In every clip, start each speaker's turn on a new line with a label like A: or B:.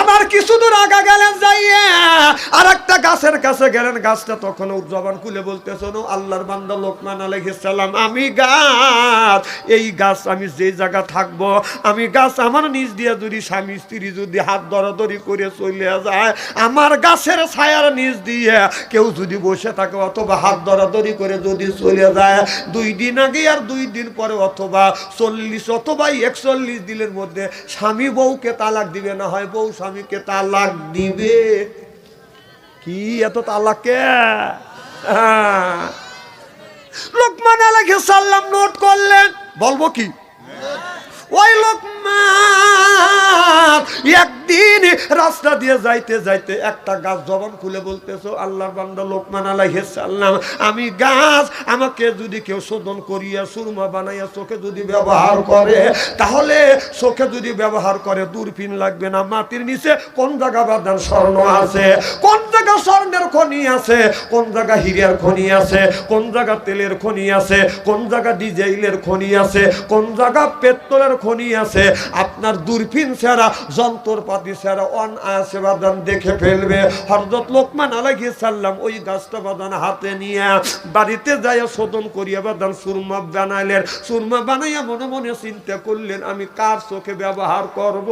A: আমার কিছু দূর আগা গেলেন, যাইয়ে আর একটা গাছের কাছে গেলেন। গাছটা তখন জবান খুলে বলতেছে, আল্লাহর বান্দা লোকমান আলাইহিস সালাম, আমি গাছ, এই গাছ আমি যে জায়গা থাকবো, আমি গাছ আমার নিজ দিয়ে যদি স্বামী স্ত্রী যদি হাত ধরাধরি করে চলে যায়, আমার গাছের ছায়ার নিজ দিয়ে কেউ যদি বসে থাকে অথবা হাত ধরাধরি করে যদি চলে যায়, 2 দিন আগে আর 2 দিন পরে অথবা 40 অথবা 41 দিনের মধ্যে স্বামী বউকে তালাক দিবে, না হয় বউ স্বামীকে তালাক দিবে। কি এত তালাকে? লোকমান আলাইহিস সালাম নোট করলেন, বলবো কি? ওই লোকমান একদিন রাস্তা দিয়ে যাইতে যাইতে একটা গাছ জবান খুলে বলতেছো, আল্লাহর বান্দা লোকমান আলাইহিস সালাম, আমি গাছ, আমাকে যদি কেউ শোধন করিয়া সুরমা বানাইয়া চোখে যদি ব্যবহার করে, তাহলে চোখে যদি ব্যবহার করে দূরবীন লাগবে না। মাটির নিচে কোন জায়গা বাদান স্বর্ণ আছে, কোন জায়গা স্বর্ণের খনি আছে, কোন জায়গা হীরার খনি আছে, কোন জায়গা তেলের খনি আছে, কোন জায়গা ডিজেলের খনি আছে, কোন জায়গা পেট্রোলের খনি আছে, আপনার দূরবীন ছাড়া যন্ত্রপাতি ছাড়া অনায়াসে বাদান দেখে ফেলবে। হযরত লোকমান আলাইহিস সালাম ওই গাছটা বাদান হাতে নিয়ে বাড়িতে যায় শোধন করিয়া বাদান সুরমা বানাইলেন। সুরমা বানাইয়া মনে মনে চিন্তা করলেন, আমি কার চোখে ব্যবহার করব।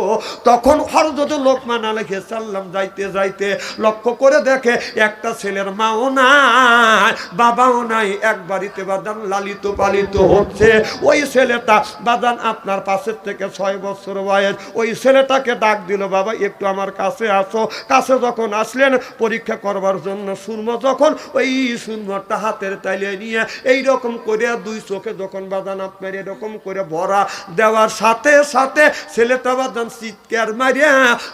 A: তখন হযরত লোকমান আলাইহিস সালাম যাইতে যাইতে লক্ষ্য করে দেখে একটা ছেলের মাও নাই, বাবাও নাই, এক বাড়িতে বাদান লালিত পালিত হচ্ছে। ওই ছেলেটা বাদান আপনার পাশের থেকে 6 বছর বয়স। ওই ছেলেটাকে ডাক দিল, বাবা একটু আমার কাছে আসো। কাছে যখন আসলেন পরীক্ষা করবার জন্য, সুরমা যখন ওই সুরমাটা হাতের তাইলে নিয়ে এইরকম করে 2 চোখে যখন বাদান আপনার এরকম করে ভরা দেওয়ার সাথে সাথে ছেলেটা বাদান চিৎকার মারিয়া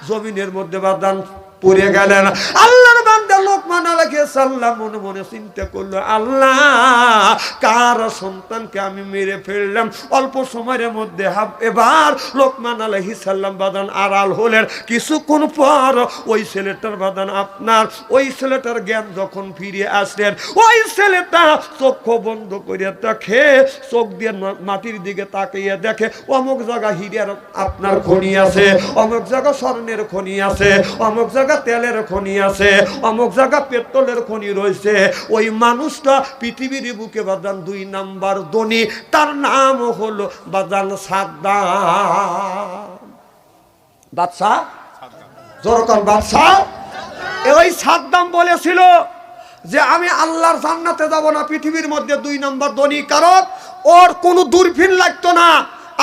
A: জমিনের মধ্যে বাদান পড়ে গেলেন। আল্লাহর বান্দা লোকমান আলাইহিস সালাম মনে মনে চিন্তা করলো, আল্লাহ, কার সন্তানকে আমি মেরে ফেললাম অল্প সময়ের মধ্যে। এবার লোকমান আলাইহিস সালাম বাদান আড়াল হলেন। কিছুক্ষণ পর ওই ছেলেটার বাদান আপনার ওই ছেলেটার জ্ঞান যখন ফিরে আসলেন, ওই ছেলেটা চোখ বন্ধ করে দেখে, চোখ দিয়ে মাটির দিকে তাকিয়ে দেখে অমুক জায়গা হীরার আপনার খনি আছে, অমুক জায়গা স্বর্ণের খনি আছে, অমুক জায়গা তেলের খনি আছে, অমুক জায়গা পেট্রোলের খনি রয়েছে। ওই মানুষটা পৃথিবীর বুকে বাদান 2 নাম্বার ধনী, তার নাম হলো বাদান সাদ্দাম। বাদশাহ জোরকান বাদশাহ। ওই সাদ্দাম বলেছিল যে আমি আল্লাহর জান্নাতে যাব না পৃথিবীর মধ্যে 2 নাম্বার ধনী, কারণ ওর কোনো দূরবীন লাগতো না,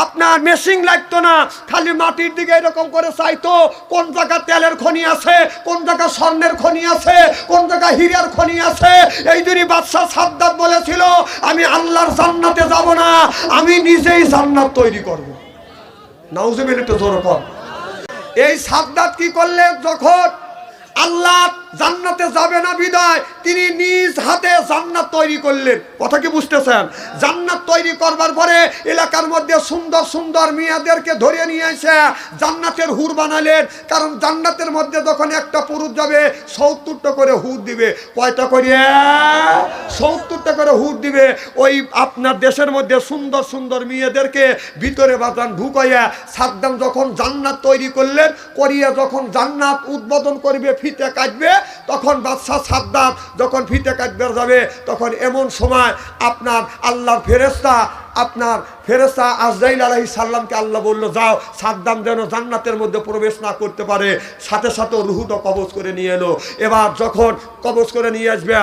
A: আপনার মেশিন লাগতো না, খালি মাটির দিকে এরকম করে চাইতো কোন জায়গা তেলের খনি আছে, কোন জায়গা স্বর্ণের খনি আছে, কোন জায়গা হীরার খনি আছে। এই জন্য বাদশাহ সাদ্দাত বলেছিল, আমি আল্লাহর জান্নাতে যাব না, আমি নিজেই জান্নাত তৈরি করব। নাউজুবিল্লাহ, একটু জোরে কর। এই সাদ্দাত কি করলেন, যখন আল্লাহ জান্নাতে যাবে না বিদায় তিনি নিজ হাতে জান্নাত তৈরি করলেন। কথা কি বুঝতেছেন? জান্নাত তৈরি করবার পরে এলাকার মধ্যে সুন্দর সুন্দর মেয়েদেরকে ধরে নিয়ে এসে জান্নাতের হুর বানালেন। কারণ জান্নাতের মধ্যে যখন একটা পুরুষ যাবে 70টা করে হুর দিবে। কয়টা করে? 70টা করে হুর দিবে। ওই আপনার দেশের মধ্যে সুন্দর সুন্দর মেয়েদেরকে ভিতরে বাদান ঢুকাইয়া সাদ্দাম যখন জান্নাত তৈরি করলেন, করিয়া যখন জান্নাত উদ্বোধন করবে, ফিতে কাটবে, তখন বাদশাহ সাদ্দাত যখন ফিতে কাটবে যাবে, তখন এমন সময় আপনার আল্লাহর ফেরেশতা আজরাইল আলাইহিস সালামকে আল্লাহ বলল, যাও সাদ্দাম যেন জান্নাতের মধ্যে প্রবেশ না করতে পারে। সাথে সাথে রুহুটা কবজ করে নিয়ে এলো। এবার যখন কবজ করে নিয়ে আসবে,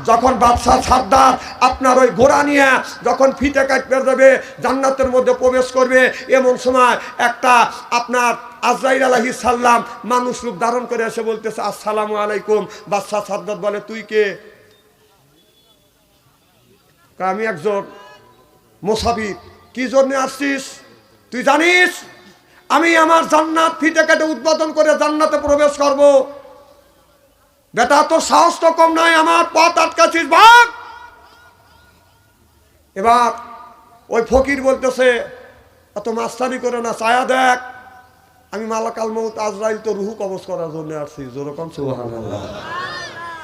A: যখন বাদশাহ সাদ্দাত আপনার ওই ঘোড়া নিয়ে যখন ফিতে কাটবে যাবে, জান্নাতের মধ্যে প্রবেশ করবে, এমন সময় একটা আপনার আজরাইল আলাইহিস সালাম মানুষ রূপ ধারণ করে এসে বলতেছে, আসসালামু আলাইকুম। বাদশাহ সাদ্দাত বলে, তুই কে? আমি একজন মুসাফির। কি জন্য আসছিস? তুই জানিস আমি আমার জান্নাত ফিতে কেটে উদ্বোধন করে জান্নাতে প্রবেশ করব। বেটা, তো সাহস তো কম নয়, আমার পথ আটকাছিস, ভাগ। এবার ওই ফকির বলতেছে, এত মাস্তানি করে না, ছায়া দেখ, আমি মালাকাল মউত আজরাইল তো রুহু কবজ করার জন্য আসছি। যেরকম সুবহানাল্লাহ।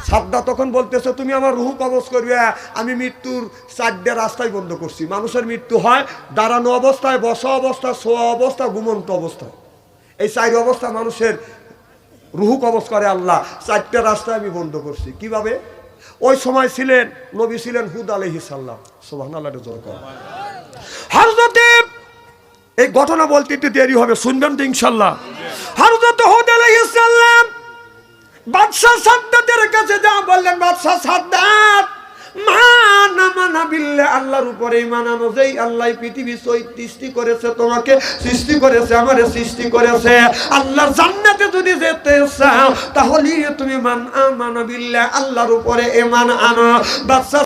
A: সাদ্দাত তখন বলতেছে, তুমি আমার রুহু কবজ করবে, আমি মৃত্যুর 4টে রাস্তায় বন্ধ করছি। মানুষের মৃত্যু হয় দাঁড়ানো অবস্থায়, বসা অবস্থায়, শোয়া অবস্থায়, ঘুমন্ত অবস্থায়। এই 4 অবস্থা মানুষের রুহু কবজ করে আল্লাহ। 4টা রাস্তা আমি বন্ধ করছি। কিভাবে? ওই সময় ছিলেন নবী ছিলেন হুদ আলাইহিস সালাম। সুবহানাল্লাহ। হযরতে, এই ঘটনা বলতে একটু দেরি হবে, শুনবেন তো ইনশাআল্লাহ। হযরত হুদ আলাইহিস সালাম বাদশা সাদ্দাতের কাছে যা বললেন, বাদশা সাদ্দাত, মানা বিল্লাহ, আল্লাহর উপরে ঈমান আনো, যেই আল্লাহ পৃথিবী সৃষ্টি করেছে, তোমাকে সৃষ্টি করেছে, আমারে সৃষ্টি করেছে, আল্লাহর জান্নাতে যদি যেতে চাও তাহলে তুমি মানা বিল্লাহ, আল্লাহর উপরে ঈমান আনো। বাদশা